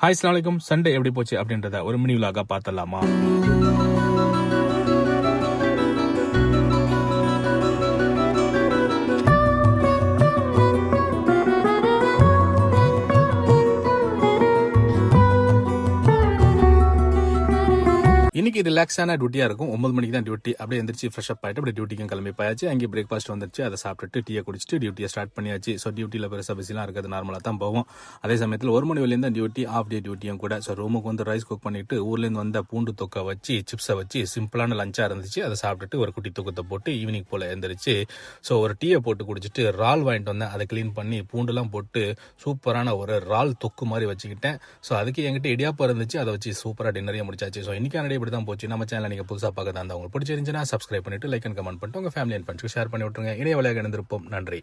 Hi அஸ்ஸலாமு அலைக்கும். Sunday எப்படி போச்சு அப்படின்றத ஒரு மினி விலாகா பார்த்தலாமா? இன்னைக்கு ரிலாக்ஸான டியூட்டியா இருக்கும். 9 மணிக்கு தான் டியூட்டி. அப்படியே எந்திரிச்சு ஃப்ரெஷ் அப் ஆயிட்டு அப்படியே டியூட்டிக்கும் கிளம்பி போயாச்சு. அங்கே பிரேக்ஃபாஸ்ட் வந்துருச்சு. அதை சாப்பிட்டுட்டு டீயை குடிச்சிட்டு டியூட்டியை ஸ்டார்ட் பண்ணியாச்சு. ஸோ டியூட்டியில் பெருசாக பிஸிலாம் இருக்கிறது நார்மலாக தான் போகும். அதே சமயத்தில் 1 மணி வரையும் தான் டியூட்டி, ஆஃப் டே டியூட்டியும் கூட. ஸோ ரூமுக்கு வந்து ரைஸ் குக் பண்ணிட்டு ஊர்லேருந்து வந்த பூண்டு தொக்கை வச்சு சிப்ஸை வச்சு சிம்பிளான லஞ்சாக இருந்துச்சு. அதை சாப்பிட்டுட்டு ஒரு குட்டி தூக்கத்தை போட்டு ஈவினிங் போல் எழுந்திரிச்சு ஸோ ஒரு டீயை போட்டு குடிச்சிட்டு இறால் வாங்கிட்டு வந்தேன். அதை க்ளீன் பண்ணி பூண்டுலாம் போட்டு சூப்பரான ஒரு இறால் தொக்கு மாதிரி வச்சுக்கிட்டேன். ஸோ அதுக்கு என்கிட்ட இடியாப்பம் இருந்துச்சு. அதை வச்சு சூப்பராக டின்னரையும் முடிச்சாச்சு. ஸோ இன்னைக்கான டே இப்படி தான் போச்சு. நம்ம சேனல் நீங்கள் புதுசாக பார்க்க தான் உங்களுக்கு பிடிச்சிருந்துச்சுன்னா சப்ஸ்கிரைப் பண்ணிட்டு லைக் அண்ட் கமெண்ட் பண்ணிட்டு உங்கள் ஃபேமிலி அண்ட் ஃப்ரெண்ட்ஸ்க்கு ஷேர் பண்ணி விட்டுருங்க. இணைய விளையாக இணைந்திருப்போம். நன்றி.